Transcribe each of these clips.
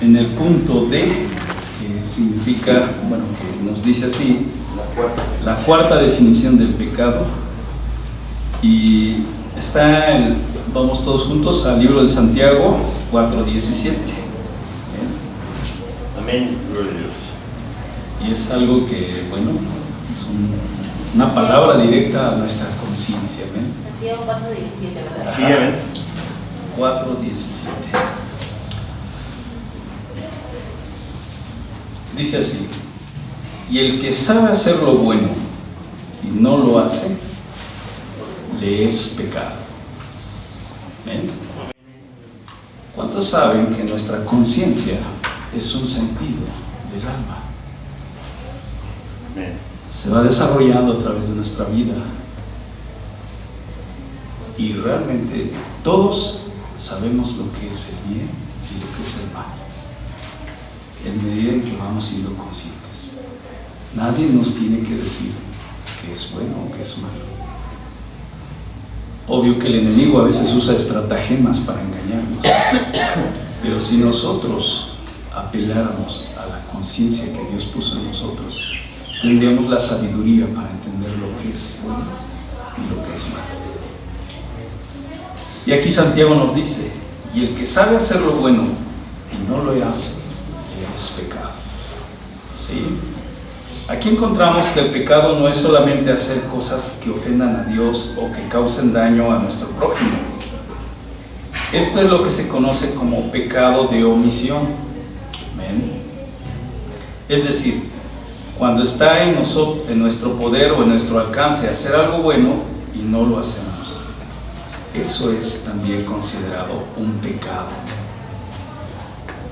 en el punto D, que significa, bueno, que nos dice así, la cuarta definición del pecado, y está vamos todos juntos al libro de Santiago 4:17. Amén, gloria a Dios. Y es algo que, bueno, es una palabra directa a nuestra conciencia. ¿Ven? Santiago 4:17, ¿verdad? Sí, amén. 4:17. Dice así: y el que sabe hacer lo bueno y no lo hace, le es pecado. ¿Ven? ¿Cuántos saben que nuestra conciencia es un sentido del alma? Amén. Se va desarrollando a través de nuestra vida, y realmente todos sabemos lo que es el bien y lo que es el mal, en medida en que vamos siendo conscientes. Nadie nos tiene que decir que es bueno o que es malo. Obvio que el enemigo a veces usa estratagemas para engañarnos, pero si nosotros apeláramos a la conciencia que Dios puso en nosotros, tendríamos la sabiduría para entender lo que es bueno y lo que es malo. Y aquí Santiago nos dice: y el que sabe hacer lo bueno y no lo hace, es pecado. ¿Sí? Aquí encontramos que el pecado no es solamente hacer cosas que ofendan a Dios o que causen daño a nuestro prójimo. Esto es lo que se conoce como pecado de omisión. ¿Ven? Es decir, cuando está en nuestro poder o en nuestro alcance hacer algo bueno y no lo hacemos. Eso es también considerado un pecado.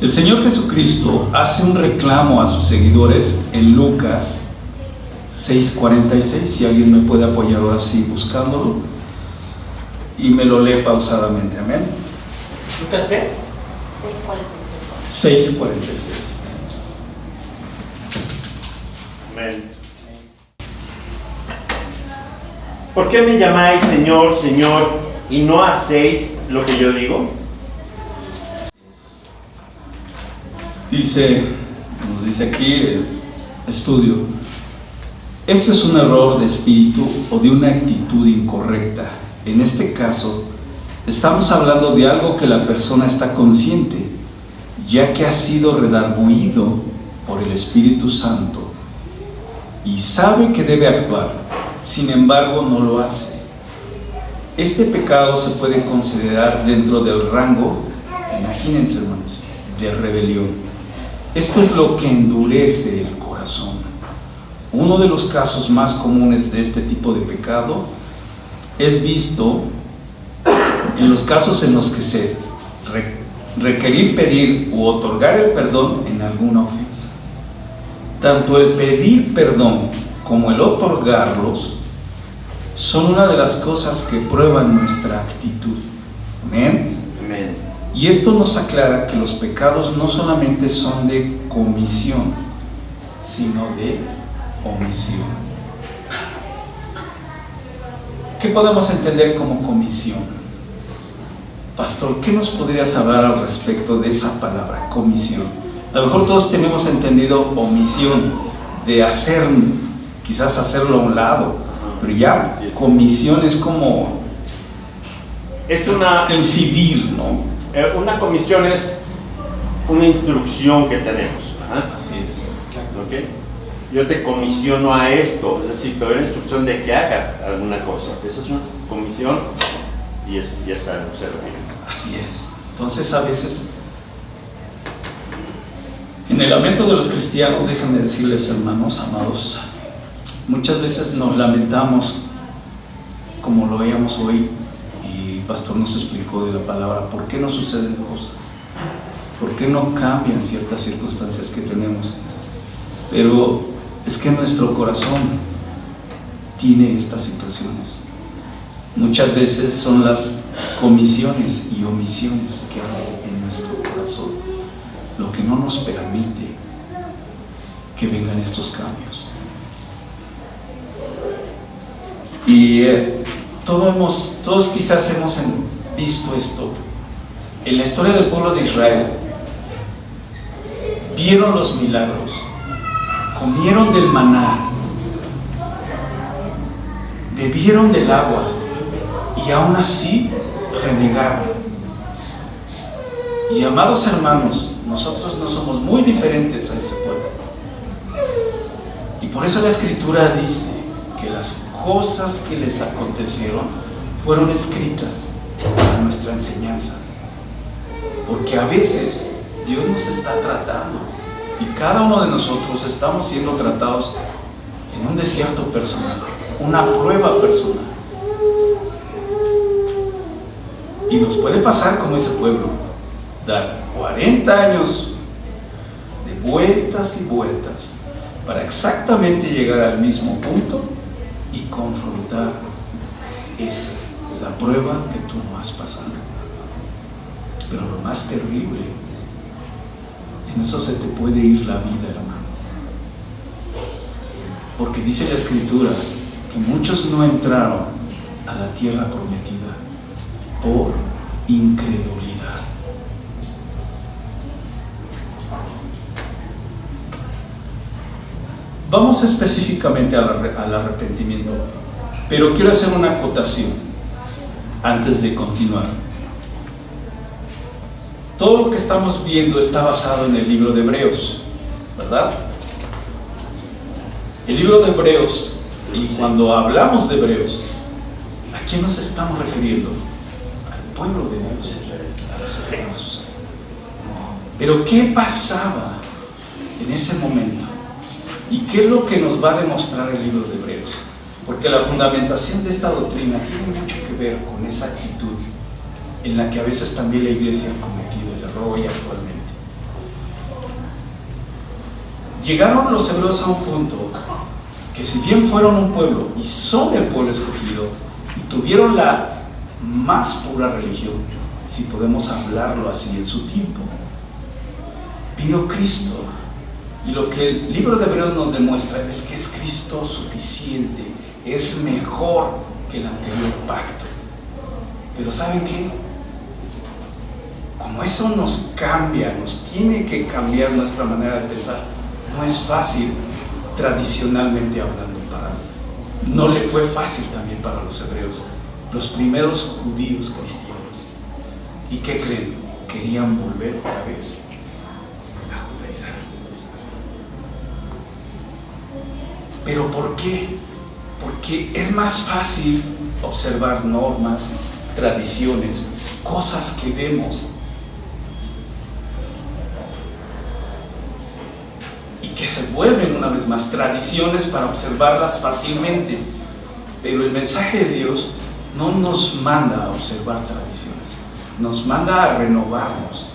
El Señor Jesucristo hace un reclamo a sus seguidores en Lucas 6:46, si alguien me puede apoyar ahora sí buscándolo, y me lo lee pausadamente. Amén. ¿Lucas qué? 6:46. 6:46. Amén. ¿Por qué me llamáis Señor, Señor, y no hacéis lo que yo digo? Nos dice aquí el estudio: esto es un error de espíritu o de una actitud incorrecta. En este caso, estamos hablando de algo que la persona está consciente, ya que ha sido redarguido por el Espíritu Santo y sabe que debe actuar, sin embargo no lo hace. Este pecado se puede considerar dentro del rango, imagínense hermanos, de rebelión. Esto es lo que endurece el corazón. Uno de los casos más comunes de este tipo de pecado es visto en los casos en los que se requerir pedir u otorgar el perdón en alguna ofensa. Tanto el pedir perdón como el otorgarlos son una de las cosas que prueban nuestra actitud. Amén. Amén. Y esto nos aclara que los pecados no solamente son de comisión, sino de omisión. ¿Qué podemos entender como comisión? Pastor, ¿qué nos podrías hablar al respecto de esa palabra, comisión? A lo mejor todos tenemos entendido omisión, de hacer, quizás hacerlo a un lado, pero ya comisión es como Es una incidir, ¿no? Una comisión es una instrucción que tenemos. Ajá. Así es. ¿Ok? Yo te comisiono a esto, es decir, te doy la instrucción de que hagas alguna cosa. Esa es una comisión y es algo que se refiere. Así es. Entonces a veces, en el lamento de los cristianos, déjenme decirles, hermanos amados, muchas veces nos lamentamos, como lo veíamos hoy, y el pastor nos explicó de la palabra, ¿por qué no suceden cosas? ¿Por qué no cambian ciertas circunstancias que tenemos? Pero es que nuestro corazón tiene estas situaciones. Muchas veces son las comisiones y omisiones que hay en nuestro corazón lo que no nos permite que vengan estos cambios. Y todos quizás hemos visto esto en la historia del pueblo de Israel. vieron los milagros, comieron del maná, bebieron del agua y aún así renegaron. Y amados hermanos, nosotros no somos muy diferentes a ese pueblo. Y por eso la Escritura dice que las cosas que les acontecieron fueron escritas para nuestra enseñanza. Porque a veces Dios nos está tratando y cada uno de nosotros estamos siendo tratados en un desierto personal, una prueba personal. Y nos puede pasar como ese pueblo, dar 40 años de vueltas y vueltas para exactamente llegar al mismo punto y confrontar es la prueba que tú no has pasado. Pero lo más terrible, en eso se te puede ir la vida, hermano. Porque dice la Escritura que muchos no entraron a la tierra prometida por incredulidad. Vamos específicamente al arrepentimiento, pero quiero hacer una acotación antes de continuar. Todo lo que estamos viendo está basado en el libro de Hebreos, ¿verdad? El libro de Hebreos, y cuando hablamos de Hebreos, ¿a quién nos estamos refiriendo? Al pueblo de Dios, a los hebreos. Pero ¿qué pasaba en ese momento? ¿Y qué es lo que nos va a demostrar el libro de Hebreos? Porque la fundamentación de esta doctrina tiene mucho que ver con esa actitud en la que a veces también la iglesia ha cometido el error y actualmente. Llegaron los hebreos a un punto que, si bien fueron un pueblo y son el pueblo escogido y tuvieron la más pura religión, si podemos hablarlo así, en su tiempo, vino Cristo. Y lo que el libro de Hebreos nos demuestra es que es Cristo suficiente, es mejor que el anterior pacto. Pero ¿saben qué? Como eso nos cambia, nos tiene que cambiar nuestra manera de pensar, no es fácil tradicionalmente hablando no le fue fácil también para los hebreos, los primeros judíos cristianos. ¿Y qué creen? Querían volver otra vez a judaizar. ¿Pero por qué? Porque es más fácil observar normas, tradiciones, cosas que vemos y que se vuelven una vez más tradiciones para observarlas fácilmente. Pero el mensaje de Dios no nos manda a observar tradiciones, nos manda a renovarnos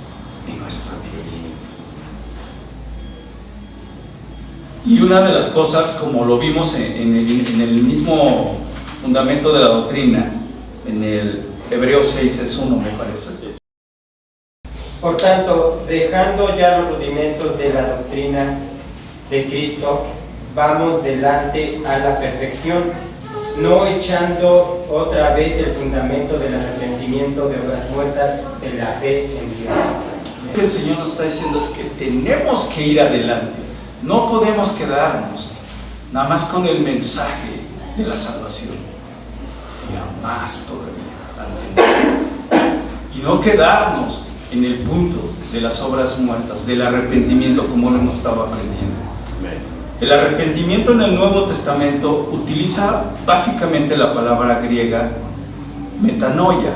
en nuestra vida. Y una de las cosas, como lo vimos en el mismo fundamento de la doctrina, en el Hebreos 6:1 me parece. Por tanto, dejando ya los rudimentos de la doctrina de Cristo, vamos delante a la perfección, no echando otra vez el fundamento del arrepentimiento de obras muertas de la fe en Dios. Lo que el Señor nos está diciendo es que tenemos que ir adelante. No podemos quedarnos nada más con el mensaje de la salvación, sino más todavía. Y no quedarnos en el punto de las obras muertas, del arrepentimiento, como lo hemos estado aprendiendo. El arrepentimiento en el Nuevo Testamento utiliza básicamente la palabra griega metanoia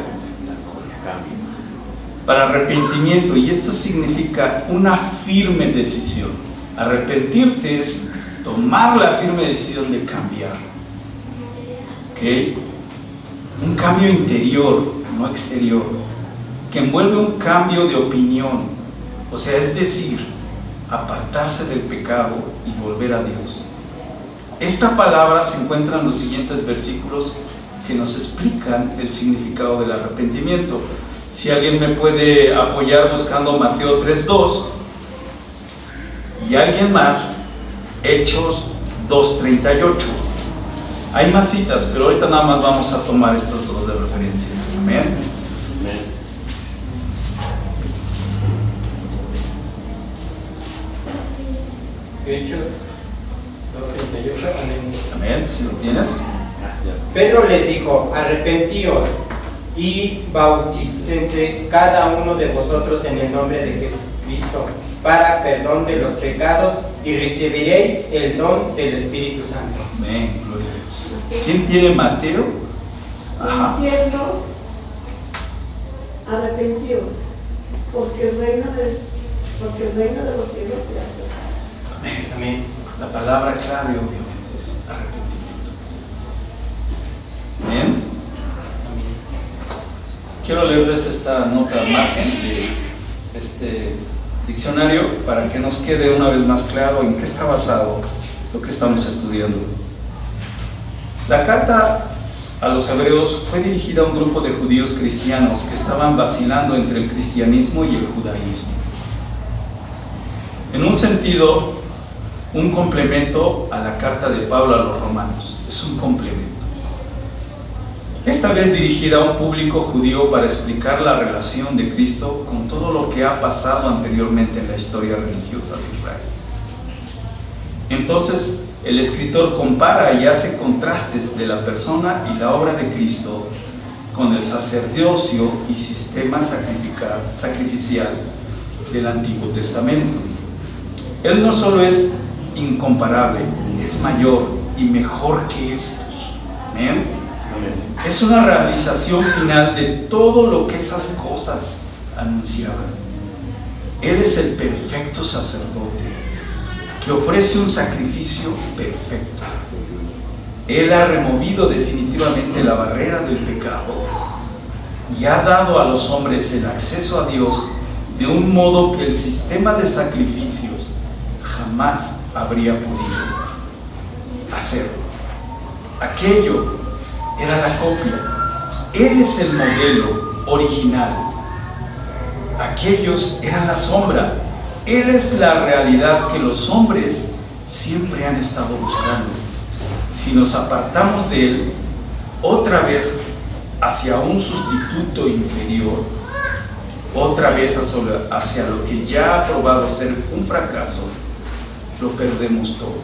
para arrepentimiento, y esto significa una firme decisión. Arrepentirte es tomar la firme decisión de cambiar, ¿okay? Un cambio interior, no exterior, que envuelve un cambio de opinión, o sea, es decir, apartarse del pecado y volver a Dios. Esta palabra se encuentra en los siguientes versículos que nos explican el significado del arrepentimiento. Si alguien me puede apoyar buscando Mateo 3:2 y alguien más, Hechos 2:38. Hay más citas, pero ahorita nada más vamos a tomar estos dos de referencias. Amén. Hechos 2:38. Amén. Amén, si lo tienes. Pedro les dijo: arrepentíos y bautícense cada uno de vosotros en el nombre de Jesucristo para perdón de los pecados y recibiréis el don del Espíritu Santo. Amén, gloria a Dios. ¿Quién tiene Mateo? Ajá. Diciendo: arrepentíos, porque el reino de los cielos se hace. Amén. Amén. La palabra clave obviamente es arrepentimiento. Amén. Amén. Quiero leerles esta nota al margen de este diccionario para que nos quede una vez más claro en qué está basado lo que estamos estudiando. La carta a los hebreos fue dirigida a un grupo de judíos cristianos que estaban vacilando entre el cristianismo y el judaísmo. En un sentido, un complemento a la carta de Pablo a los romanos. Es un complemento. Esta vez dirigida a un público judío para explicar la relación de Cristo con todo lo que ha pasado anteriormente en la historia religiosa de Israel. Entonces, el escritor compara y hace contrastes de la persona y la obra de Cristo con el sacerdocio y sistema sacrificial del Antiguo Testamento. Él no solo es incomparable, es mayor y mejor que estos. ¿Amén? Es una realización final de todo lo que esas cosas anunciaban. Él es el perfecto sacerdote que ofrece un sacrificio perfecto. Él ha removido definitivamente la barrera del pecado y ha dado a los hombres el acceso a Dios de un modo que el sistema de sacrificios jamás habría podido hacerlo. Aquello era la copia. Él es el modelo original. Aquellos eran la sombra. Él es la realidad que los hombres siempre han estado buscando. Si nos apartamos de Él, otra vez hacia un sustituto inferior, otra vez hacia lo que ya ha probado ser un fracaso, lo perdemos todo.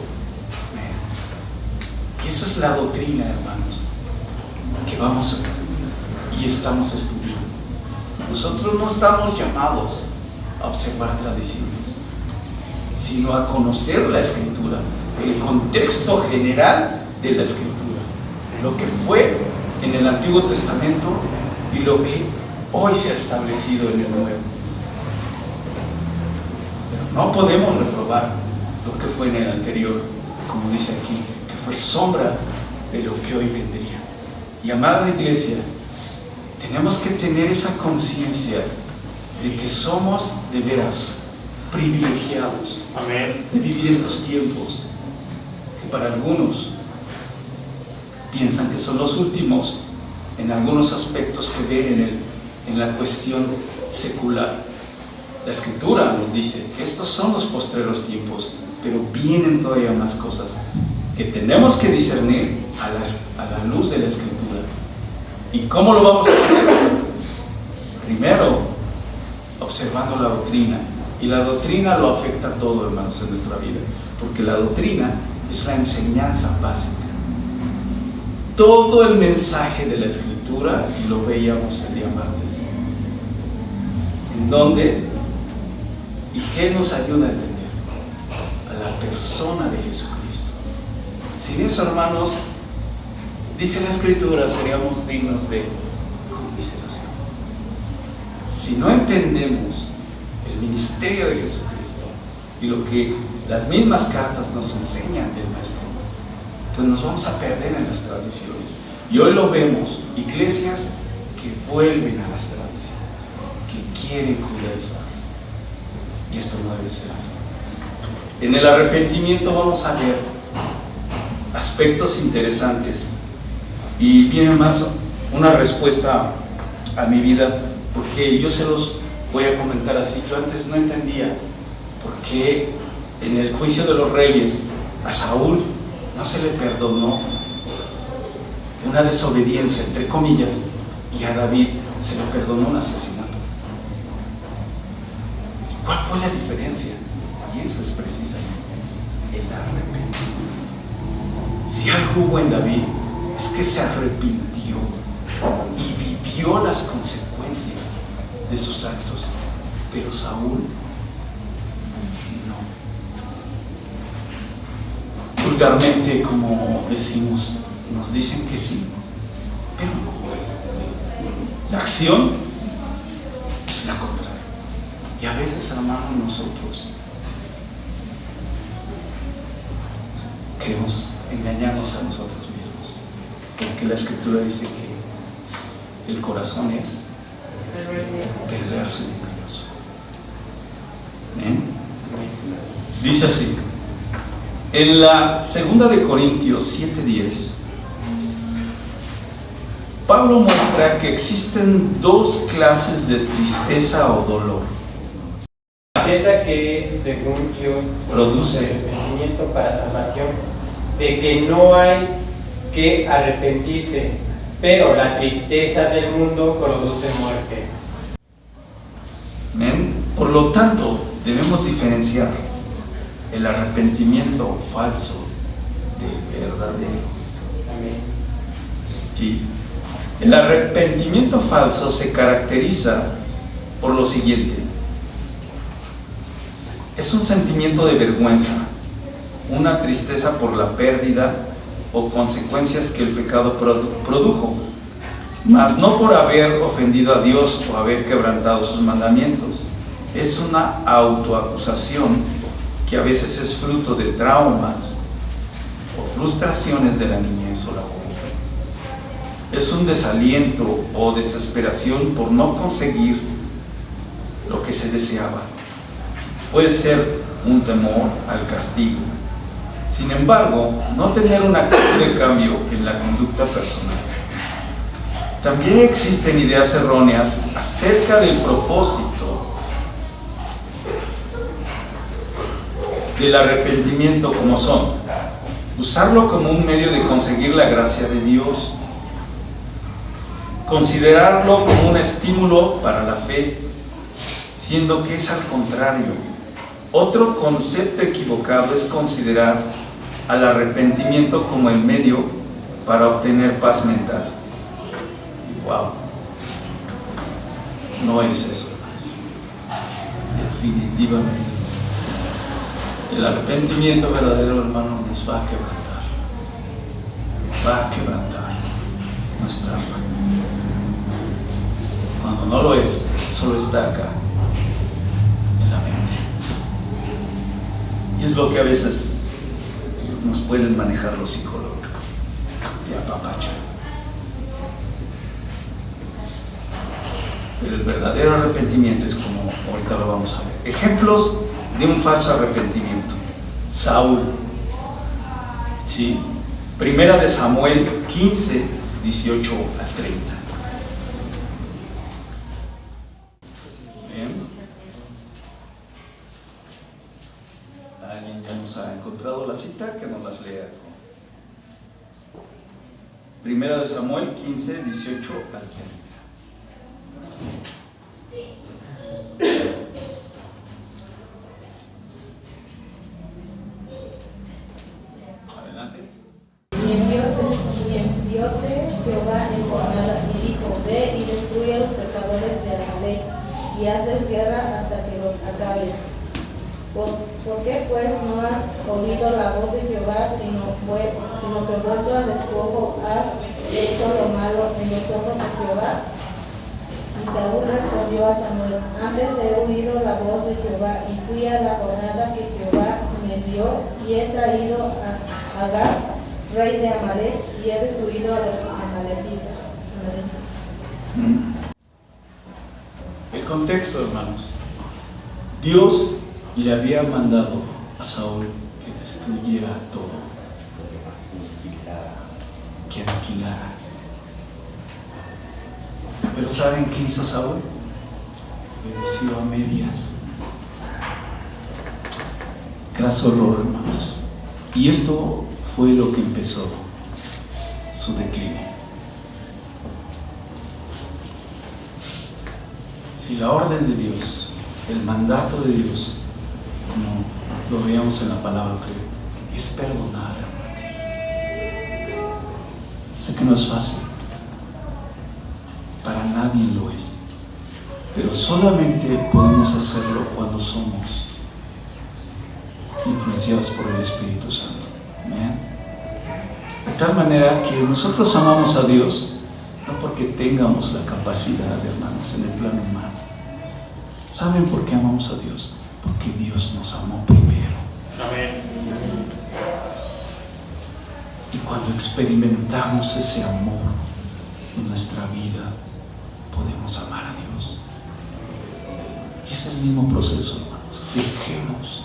Y esa es la doctrina, hermanos, que vamos y estamos estudiando. Nosotros no estamos llamados a observar tradiciones, sino a conocer la Escritura, el contexto general de la Escritura, lo que fue en el Antiguo Testamento y lo que hoy se ha establecido en el Nuevo. Pero no podemos reprobar lo que fue en el anterior, como dice aquí, que fue sombra de lo que hoy vendría. Y amada Iglesia, tenemos que tener esa conciencia de que somos de veras privilegiados. Amén. De vivir estos tiempos que para algunos piensan que son los últimos en algunos aspectos que ven en la cuestión secular. La Escritura nos dice, estos son los postreros tiempos, pero vienen todavía más cosas que tenemos que discernir a la luz de la Escritura. ¿Y cómo lo vamos a hacer? Primero, observando la doctrina. Y la doctrina lo afecta todo, hermanos, en nuestra vida, porque la doctrina es la enseñanza básica. Todo el mensaje de la Escritura, y lo veíamos el día martes, en donde y qué nos ayuda a entender a la persona de Jesucristo. Sin eso, hermanos, dice la Escritura, seríamos dignos de conmiseración. Si no entendemos el ministerio de Jesucristo y lo que las mismas cartas nos enseñan del Maestro, pues nos vamos a perder en las tradiciones. Y hoy lo vemos, iglesias que vuelven a las tradiciones, que quieren judaizar. Y esto no debe ser así. En el arrepentimiento vamos a ver aspectos interesantes. Y viene más una respuesta a mi vida, porque yo se los voy a comentar así. Yo antes no entendía por qué en el juicio de los reyes a Saúl no se le perdonó una desobediencia, entre comillas, y a David se le perdonó un asesinato. ¿Cuál fue la diferencia? Y eso es precisamente el arrepentimiento. Si algo hubo en David es que se arrepintió y vivió las consecuencias de sus actos, pero Saúl no. Vulgarmente, como decimos, nos dicen que sí, pero no. La acción es la contraria. Y a veces, hermanos, nosotros queremos engañarnos a nosotros mismos, porque la Escritura dice que el corazón es perverso y engañoso. ¿Eh? Dice así, en la 2 de Corintios 7:10, Pablo muestra que existen dos clases de tristeza o dolor. Tristeza que es, según Dios, Produce arrepentimiento para salvación, de que no hay que arrepentirse, pero la tristeza del mundo produce muerte. ¿Ven? Por lo tanto, debemos diferenciar el arrepentimiento falso del verdadero. Amén. ¿Sí? El arrepentimiento falso se caracteriza por lo siguiente: es un sentimiento de vergüenza, una tristeza por la pérdida o consecuencias que el pecado produjo, mas no por haber ofendido a Dios o haber quebrantado sus mandamientos. Es una autoacusación que a veces es fruto de traumas o frustraciones de la niñez o la juventud. Es un desaliento o desesperación por no conseguir lo que se deseaba. Puede ser un temor al castigo. Sin embargo, no tener una actitud de cambio en la conducta personal. También existen ideas erróneas acerca del propósito del arrepentimiento, como son usarlo como un medio de conseguir la gracia de Dios, considerarlo como un estímulo para la fe, siendo que es al contrario. Otro concepto equivocado es considerar al arrepentimiento como el medio para obtener paz mental. ¡Wow! No es eso. Definitivamente. El arrepentimiento verdadero, hermano, nos va a quebrantar. Va a quebrantar nuestra alma. Cuando no lo es, solo está acá, en la mente. Y es lo que a veces nos pueden manejar los psicólogos de apapacha. Pero el verdadero arrepentimiento es como ahorita lo vamos a ver. Ejemplos de un falso arrepentimiento. Saúl. ¿Sí? Primera de Samuel 15, 18 al 30. Bien. ¿Alguien ya nos ha encontrado la cita? Que nos las lea. Primera de Samuel 15, 18 al 30. Adelante. Y envióte Jehová en jornada y dijo: ve y destruye a los pecadores de Amalec y haces guerra hasta que los acabes. ¿Por qué pues no has oído la voz de Jehová, sino que vuelto al despojo has hecho lo malo en los ojos de Jehová? Y Saúl respondió a Samuel: antes he oído la voz de Jehová y fui a la jornada que Jehová me dio y he traído a Agag, rey de Amalec, y he destruido a los amalecitas. El contexto, hermanos. Dios le había mandado a Saúl que destruyera todo, que aniquilara. Pero ¿saben qué hizo Saúl? Obedeció a medias. Graso horror, hermanos. Y esto fue lo que empezó su declive. Si la orden de Dios, el mandato de Dios, como lo veíamos en la palabra, es perdonar, hermanos. Sé que no es fácil, para nadie lo es, pero solamente podemos hacerlo cuando somos influenciados por el Espíritu Santo. Amén. De tal manera que nosotros amamos a Dios no porque tengamos la capacidad, hermanos, en el plano humano. ¿Saben por qué amamos a Dios? Porque Dios nos amó primero. Amén. Y cuando experimentamos ese amor en nuestra vida, podemos amar a Dios. Y es el mismo proceso, hermanos. Dejemos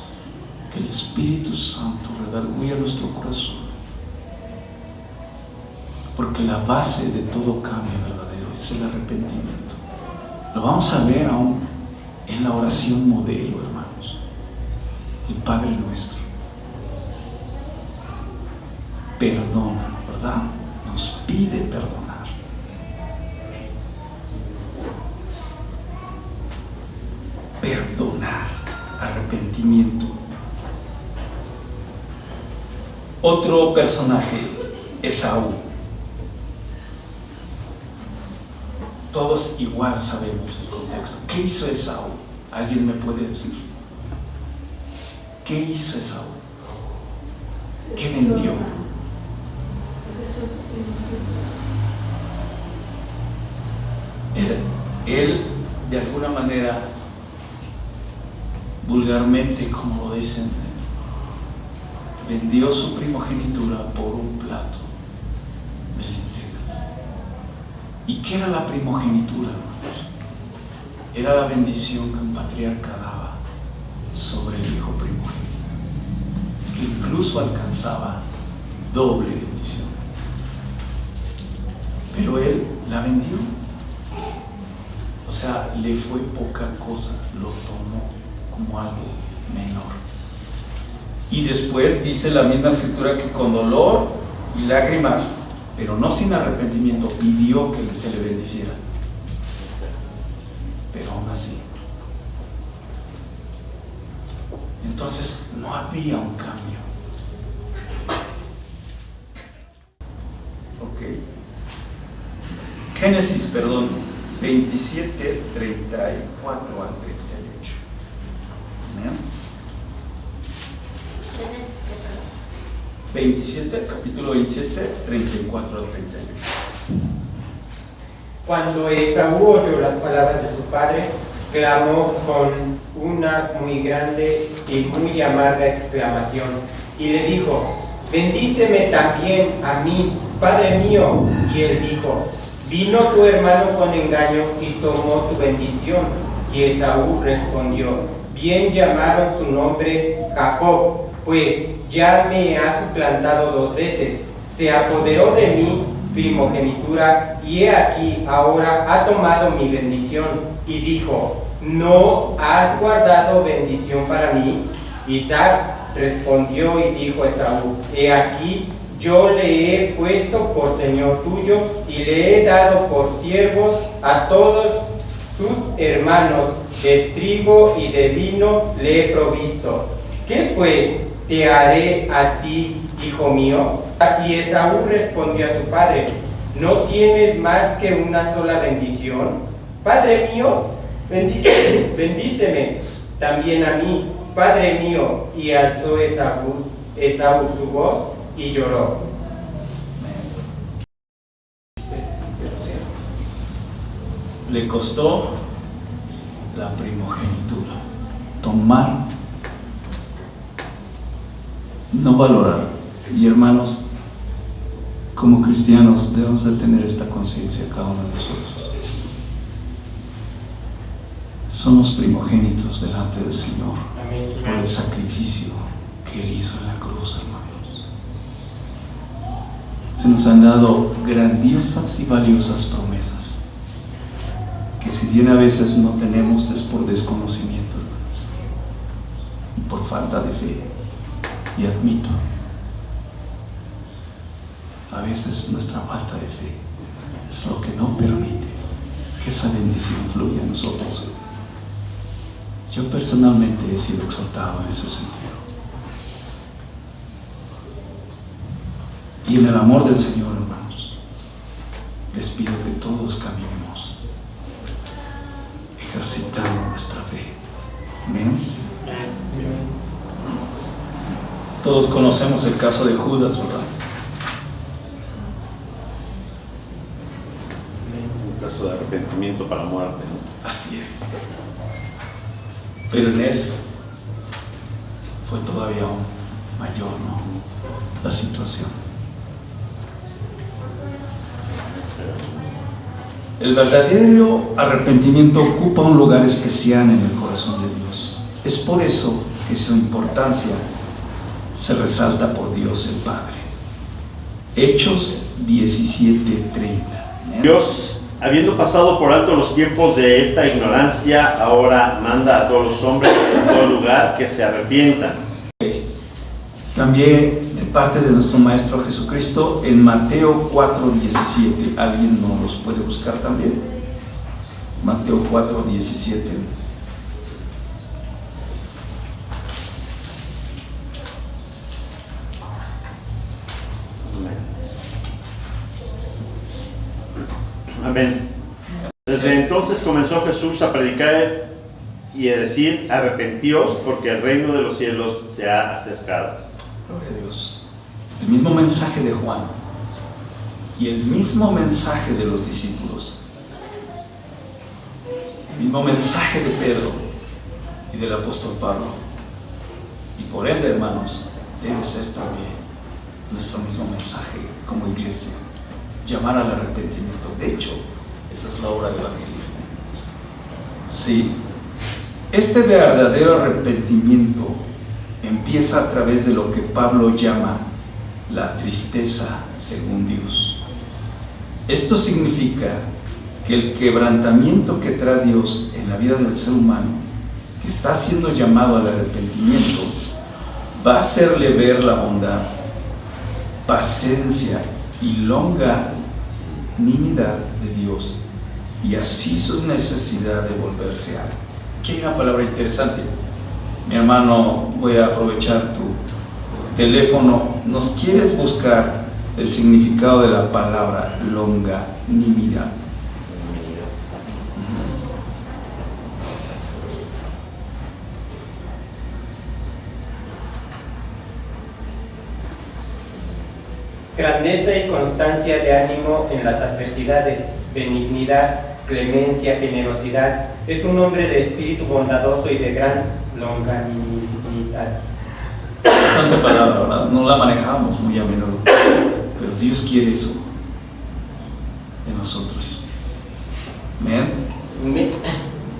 que el Espíritu Santo redarguya nuestro corazón. Porque la base de todo cambio verdadero es el arrepentimiento. Lo vamos a ver aún en la oración modelo, hermanos. El Padre Nuestro. Perdona, ¿verdad? Nos pide perdonar. Perdonar, arrepentimiento. Otro personaje, Esaú. Todos igual sabemos el contexto. ¿Qué hizo Esaú? ¿Alguien me puede decir? ¿Qué hizo Esaú? ¿Qué vendió? Él, de alguna manera, vulgarmente, como lo dicen, vendió su primogenitura por un plato de lentejas. ¿Y qué era la primogenitura, hermanos? Era la bendición que un patriarca daba sobre el hijo primogénito, que incluso alcanzaba doble bendición. Pero él la vendió. O sea, le fue poca cosa, lo tomó como algo menor. Y después dice la misma escritura que con dolor y lágrimas, pero no sin arrepentimiento, pidió que se le bendiciera. Pero aún así. Entonces no había un cambio. Ok. Génesis, 27, 34 al 38. ¿Amén? 27, capítulo 27, 34 al 38. Cuando Esaú oyó las palabras de su padre, clamó con una muy grande y muy amarga exclamación, y le dijo: bendíceme también a mí, padre mío. Y él dijo: vino tu hermano con engaño y tomó tu bendición. Y Esaú respondió: bien llamaron su nombre Jacob, pues ya me ha suplantado 2 veces. Se apoderó de mi primogenitura, y he aquí ahora ha tomado mi bendición. Y dijo: ¿no has guardado bendición para mí? Isaac respondió y dijo a Esaú: he aquí, yo le he puesto por señor tuyo, y le he dado por siervos a todos sus hermanos, de trigo y de vino le he provisto. ¿Qué pues te haré a ti, hijo mío? Y Esaú respondió a su padre: ¿no tienes más que una sola bendición? Padre mío, bendíceme también a mí, padre mío. Y alzó Esaú su voz y lloró. Pero cierto. Le costó la primogenitura, tomar, no valorar. Y hermanos, como cristianos debemos de tener esta conciencia cada uno de nosotros. Somos primogénitos delante del Señor. Amén. Por el sacrificio que Él hizo en la cruz, hermanos. Se nos han dado grandiosas y valiosas promesas, que si bien a veces no tenemos es por desconocimiento, hermanos, y por falta de fe. Y admito, a veces nuestra falta de fe es lo que no permite que esa bendición fluya en nosotros. Yo personalmente he sido exhortado en ese sentido. Y en el amor del Señor, hermanos, les pido que todos caminemos ejercitando nuestra fe. Amén. Todos conocemos el caso de Judas, ¿verdad? Un caso de arrepentimiento para muerte, ¿no? Así es. Pero en él fue todavía aún mayor, ¿no?, la situación. El verdadero arrepentimiento ocupa un lugar especial en el corazón de Dios. Es por eso que su importancia se resalta por Dios el Padre. Hechos 17:30. Dios, habiendo pasado por alto los tiempos de esta ignorancia, ahora manda a todos los hombres en todo lugar que se arrepientan. También de parte de nuestro Maestro Jesucristo en Mateo 4:17. ¿Alguien nos los puede buscar también? Mateo 4:17. Amén. Desde entonces comenzó Jesús a predicar y a decir: arrepentíos, porque el reino de los cielos se ha acercado. Gloria a Dios. El mismo mensaje de Juan y el mismo mensaje de los discípulos, el mismo mensaje de Pedro y del apóstol Pablo, y por ende, hermanos, debe ser también nuestro mismo mensaje como iglesia: llamar al arrepentimiento. De hecho, esa es la obra del evangelismo. Sí, este verdadero arrepentimiento empieza a través de lo que Pablo llama la tristeza según Dios. Esto significa que el quebrantamiento que trae Dios en la vida del ser humano, que está siendo llamado al arrepentimiento, va a hacerle ver la bondad, paciencia y longanimidad de Dios, y así su necesidad de volverse a Él. Aquí hay una palabra interesante. Mi hermano, voy a aprovechar tu teléfono. ¿Nos quieres buscar el significado de la palabra longanimidad? Grandeza y constancia de ánimo en las adversidades, benignidad, clemencia, generosidad. Es un hombre de espíritu bondadoso y de gran longanimidad. Santa palabra, ¿verdad? No la manejamos muy a menudo, pero Dios quiere eso en nosotros. Amén.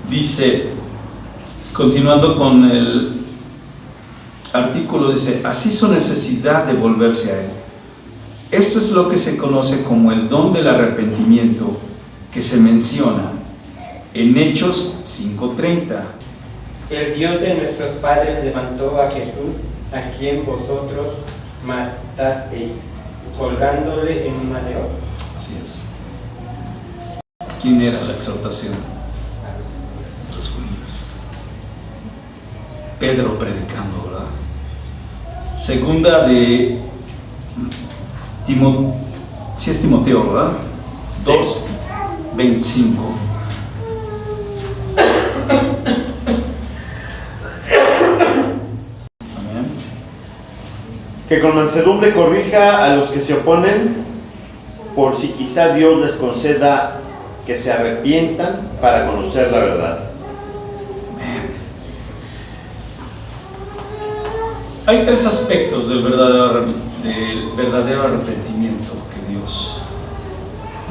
Dice, continuando con el artículo, dice: así su necesidad de volverse a Él. Esto es lo que se conoce como el don del arrepentimiento, que se menciona en Hechos 5:30. El Dios de nuestros padres levantó a Jesús, a quien vosotros matasteis, colgándole en un madero. Así es. ¿Quién era la exhortación? Los judíos. Pedro predicando, ¿verdad? Segunda de sí es Timoteo, ¿verdad? 2:25. Amén. Que con mansedumbre corrija a los que se oponen, por si quizá Dios les conceda que se arrepientan para conocer la verdad. Amén. Hay tres aspectos del verdadero arrepentimiento que Dios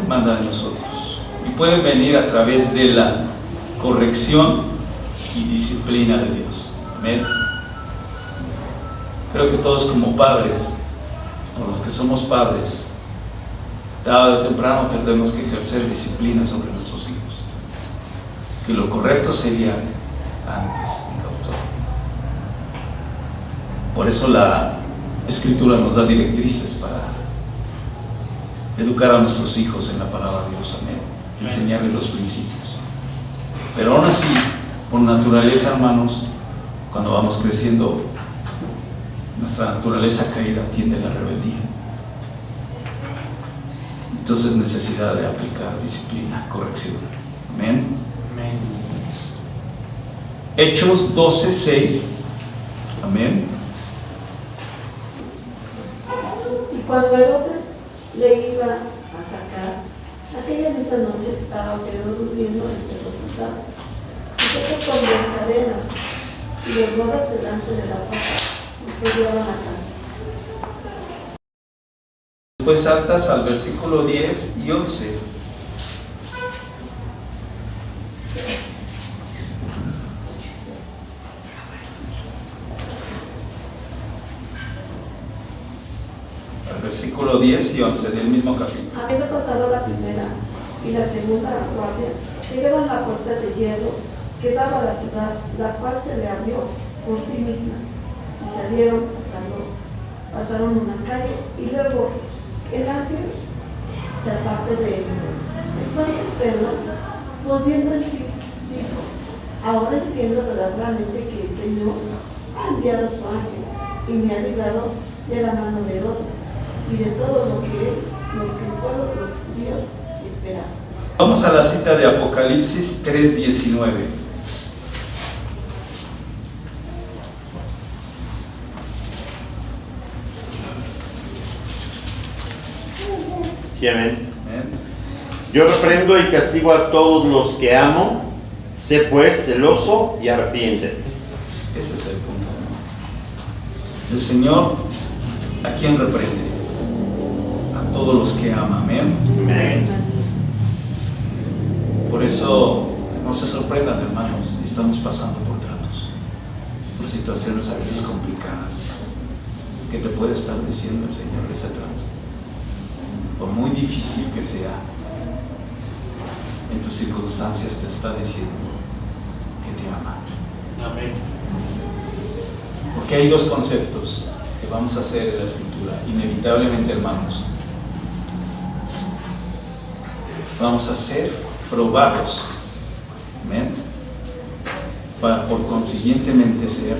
demanda de nosotros, y pueden venir a través de la corrección y disciplina de Dios. Amén. Creo que todos como padres, o los que somos padres, tarde o temprano tendremos que ejercer disciplina sobre nuestros hijos, que lo correcto sería antes incautor. Por eso la Escritura nos da directrices para educar a nuestros hijos en la palabra de Dios. Amén. Enseñarles los principios. Pero aún así, por naturaleza, hermanos, cuando vamos creciendo, nuestra naturaleza caída tiende a la rebeldía. entonces necesidad de aplicar disciplina, corrección. Amén. Amén. Hechos 12:6. Amén. Y cuando Herodes le iba a sacar, aquella misma noche estaba Pedro durmiendo entre los soldados. Y se con las cadenas y los bodas delante de la puerta, y que llevaban a casa. Después saltas al versículo 10 y 11. Al versículo 10 y 11 del mismo capítulo. Habiendo pasado la primera y la segunda guardia, llegaron a la puerta de hierro que daba a la ciudad, la cual se le abrió por sí misma, y salieron pasaron una calle, y luego el ángel se apartó de él. Entonces Pedro, volviendo en sí, dijo: ahora entiendo verdaderamente que el Señor ha enviado su ángel y me ha librado de la mano de Herodes y de todo lo que el pueblo de los judíos esperaba. Vamos a la cita de Apocalipsis 3:19. Sí, amén. Amén. Yo reprendo y castigo a todos los que amo. Sé pues celoso y arrepiéntete. Ese es el punto. El Señor, ¿a quién reprende? A todos los que ama. Amén. Amén. Por eso no se sorprendan, hermanos, si estamos pasando por tratos, por situaciones a veces complicadas. ¿Qué te puede estar diciendo el Señor de ese trato? Por muy difícil que sea, en tus circunstancias te está diciendo que te ama. Amén. Porque hay dos conceptos que vamos a hacer en la Escritura, inevitablemente, hermanos. Vamos a ser probados, amén, para por consiguientemente ser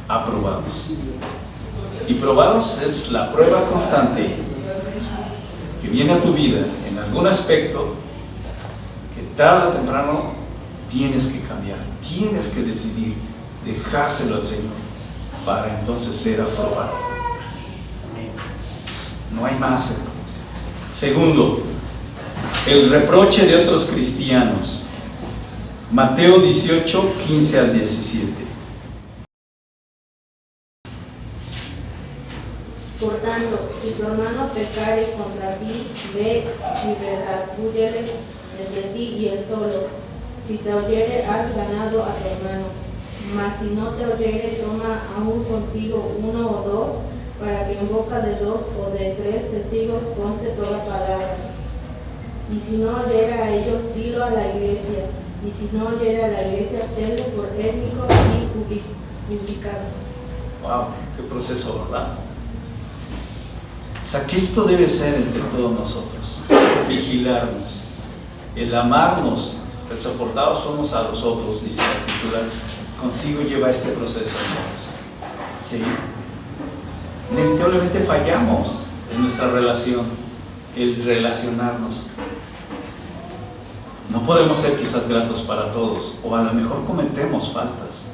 aprobados. Y probados es la prueba constante que viene a tu vida en algún aspecto que tarde o temprano tienes que cambiar, tienes que decidir dejárselo al Señor para entonces ser aprobado. No hay más, hermanos. Segundo, el reproche de otros cristianos. Mateo 18, 15 al 17. Por tanto, si tu hermano pecare contra ti, ve y redargúyele entre ti y él solo. Si te oyere, has ganado a tu hermano. Mas si no te oyere, toma aún contigo uno o dos, para que en boca de dos o de tres testigos conste toda palabra. Y si no oyera a ellos, dilo a la iglesia. Y si no oyera a la iglesia, tenlo por étnico y publicado. Wow, qué proceso, ¿verdad? O sea, que esto debe ser entre todos nosotros, vigilarnos, el amarnos, el soportados unos a los otros, dice la Escritura, consigo lleva este proceso, hermanos. ¿Sí? Inevitablemente fallamos en nuestra relación, el relacionarnos. No podemos ser quizás gratos para todos, o a lo mejor cometemos faltas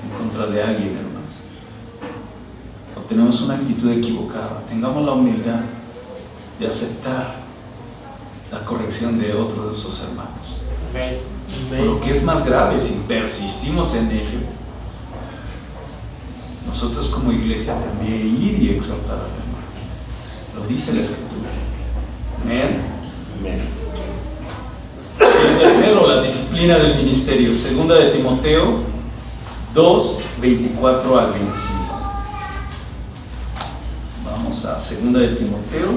en contra de alguien, hermanos. O tenemos una actitud equivocada. Tengamos la humildad de aceptar la corrección de otro de sus hermanos. O lo que es más grave, si persistimos en ello, nosotros como iglesia también ir y exhortar al hermano. Lo dice la Escritura. Amén. Amén. Y el tercero, la disciplina del ministerio. Segunda de Timoteo 2, 24 al 25. Vamos a segunda de Timoteo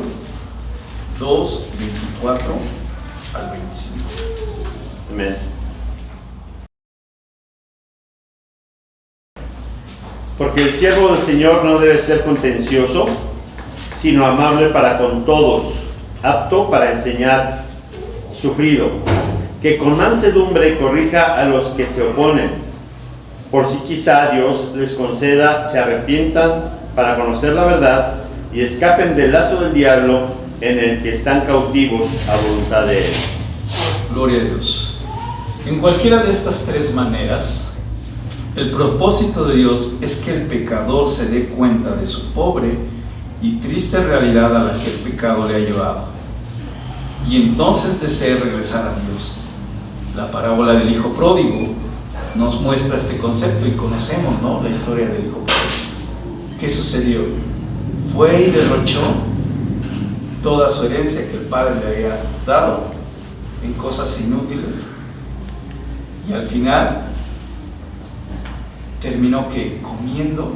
2, 24 al 25. Amén. Porque el siervo del Señor no debe ser contencioso, sino amable para con todos, apto para enseñar, sufrido, que con mansedumbre corrija a los que se oponen, por si quizá Dios les conceda se arrepientan para conocer la verdad y escapen del lazo del diablo en el que están cautivos a voluntad de Él. Gloria a Dios. En cualquiera de estas tres maneras, el propósito de Dios es que el pecador se dé cuenta de su pobre y triste realidad a la que el pecado le ha llevado, y entonces desee regresar a Dios. La parábola del hijo pródigo nos muestra este concepto y conocemos, ¿no?, la historia del hijo pródigo. ¿Qué sucedió? Fue y derrochó toda su herencia que el padre le había dado en cosas inútiles, y al final terminó que comiendo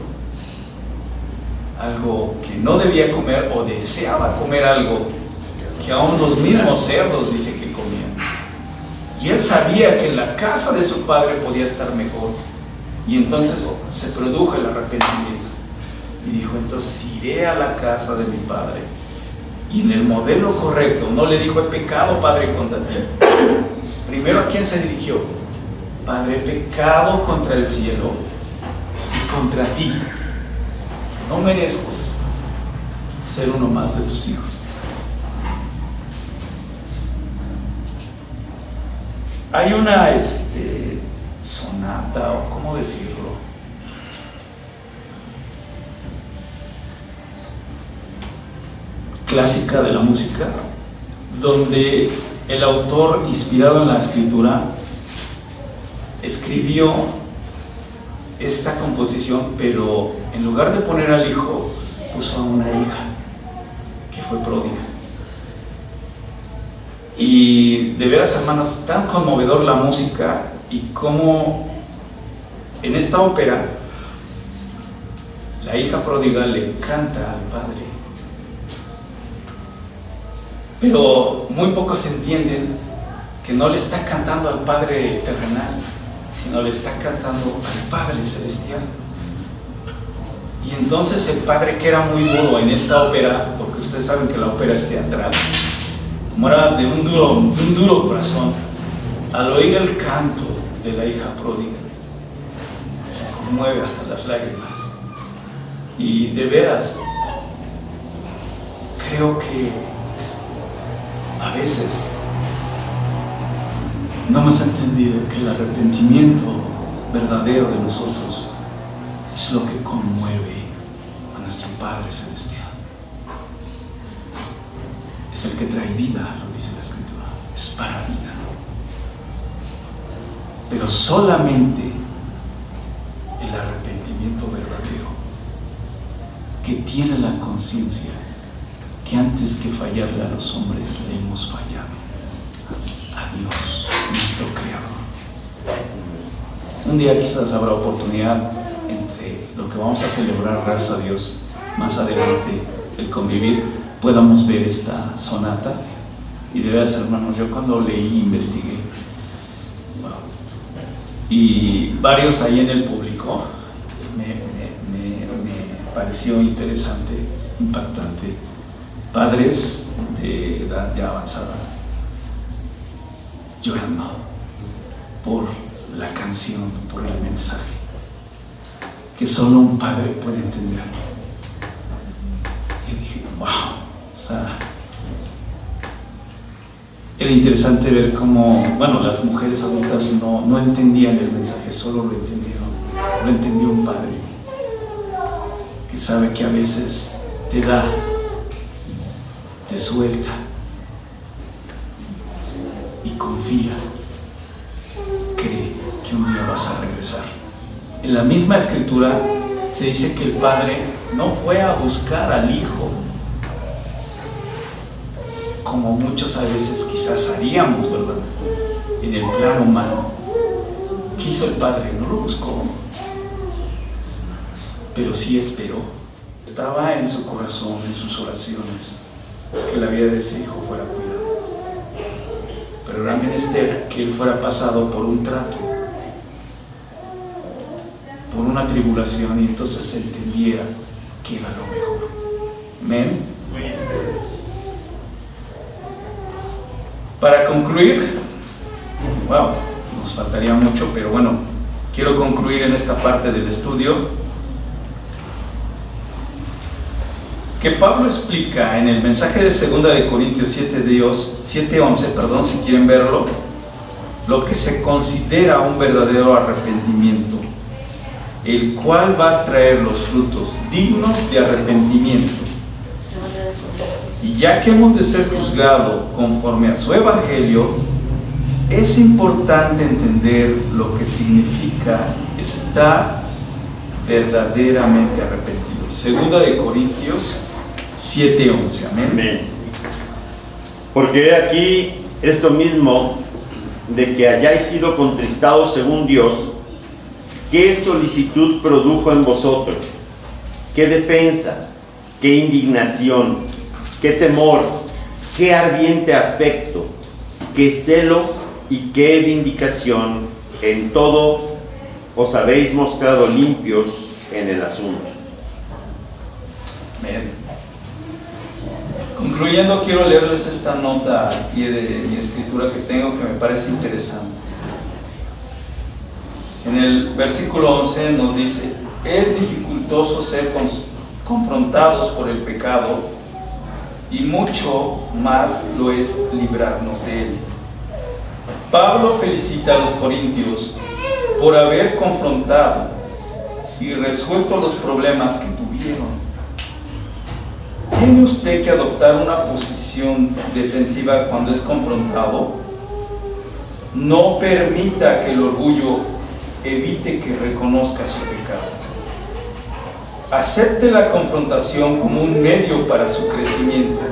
algo que no debía comer, o deseaba comer algo que aún los mismos cerdos dice que comían. Y él sabía que en la casa de su padre podía estar mejor, y entonces se produjo el arrepentimiento y dijo: entonces iré a la casa de mi padre. Y en el modelo correcto no le dijo: he pecado, Padre, contra ti. Primero, ¿a quién se dirigió? Padre, he pecado contra el cielo y contra ti. No merezco ser uno más de tus hijos. Hay una sonata, o cómo decirlo, clásica de la música, donde el autor, inspirado en la escritura, escribió esta composición, pero en lugar de poner al hijo, puso a una hija que fue pródiga. Y de veras, hermanos, tan conmovedor la música, y cómo en esta ópera la hija pródiga le canta al padre. Pero muy pocos entienden que no le está cantando al Padre terrenal, sino le está cantando al Padre celestial. Y entonces el padre, que era muy duro en esta ópera, porque ustedes saben que la ópera es teatral, como era de un duro corazón, al oír el canto de la hija pródiga, se conmueve hasta las lágrimas. Y de veras, creo que a veces no hemos entendido que el arrepentimiento verdadero de nosotros es lo que conmueve a nuestro Padre Celestial. Es el que trae vida, lo dice la Escritura, es para vida. Pero solamente el arrepentimiento verdadero, que tiene la conciencia que antes que fallarle a los hombres le hemos fallado a Dios, nuestro Creador. Un día quizás habrá oportunidad, entre lo que vamos a celebrar, gracias a Dios, más adelante, el convivir, podamos ver esta sonata. Y de veras, hermanos, yo cuando leí, investigué, y varios ahí en el público, me pareció interesante, impactante. Padres de edad ya avanzada llorando por la canción, por el mensaje, que solo un padre puede entender. Y dije, wow, o sea, era interesante ver cómo, bueno, las mujeres adultas no entendían el mensaje, solo lo entendieron. Lo entendió un padre que sabe que a veces te da, te suelta y confía, cree que un día vas a regresar. En la misma Escritura se dice que el padre no fue a buscar al hijo, como muchos a veces quizás haríamos, ¿verdad?, en el plano humano. Quiso el padre, no lo buscó, pero sí esperó. Estaba en su corazón, en sus oraciones, que la vida de ese hijo fuera cuidada. Pero era menester que él fuera pasado por un trato, por una tribulación, y entonces se entendiera que era lo mejor. Amén. Para concluir, wow, nos faltaría mucho, pero bueno, quiero concluir en esta parte del estudio que Pablo explica en el mensaje de 2 de Corintios 7:11, si quieren verlo, lo que se considera un verdadero arrepentimiento, el cual va a traer los frutos dignos de arrepentimiento. Y ya que hemos de ser juzgados conforme a su evangelio, es importante entender lo que significa estar verdaderamente arrepentido. 2 de Corintios 7:11. Amén. Amén. Porque aquí esto mismo de que hayáis sido contristados según Dios, ¿qué solicitud produjo en vosotros? ¿Qué defensa? ¿Qué indignación? ¿Qué temor? ¿Qué ardiente afecto? ¿Qué celo y qué vindicación? En todo os habéis mostrado limpios en el asunto. Amén. Concluyendo, quiero leerles esta nota al pie de mi escritura que tengo, que me parece interesante. En el versículo 11 nos dice: es dificultoso ser confrontados por el pecado, y mucho más lo es librarnos de él. Pablo felicita a los corintios por haber confrontado y resuelto los problemas que tuvieron. ¿Tiene usted que adoptar una posición defensiva cuando es confrontado? No permita que el orgullo evite que reconozca su pecado. Acepte la confrontación como un medio para su crecimiento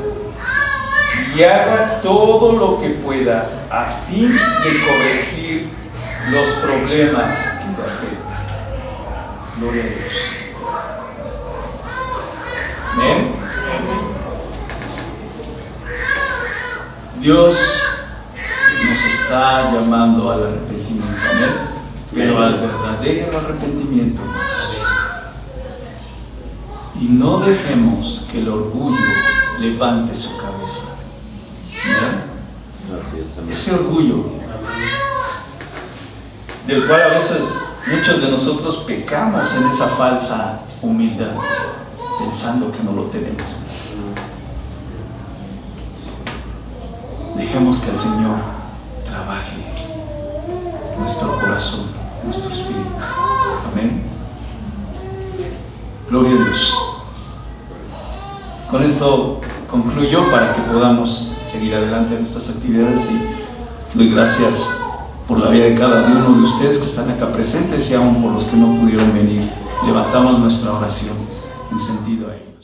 y haga todo lo que pueda a fin de corregir los problemas que le afectan. Gloria a Dios. ¿Amén? Dios nos está llamando al arrepentimiento, ¿amén? Pero al verdadero arrepentimiento. Y no dejemos que el orgullo levante su cabeza. ¿Amén? Ese orgullo, del cual a veces muchos de nosotros pecamos en esa falsa humildad, pensando que no lo tenemos. Dejemos que el Señor trabaje nuestro corazón, nuestro espíritu. Amén. Gloria a Dios. Con esto concluyo para que podamos seguir adelante en nuestras actividades, y doy gracias por la vida de cada uno de ustedes que están acá presentes y aún por los que no pudieron venir. Levantamos nuestra oración en sentido a ello.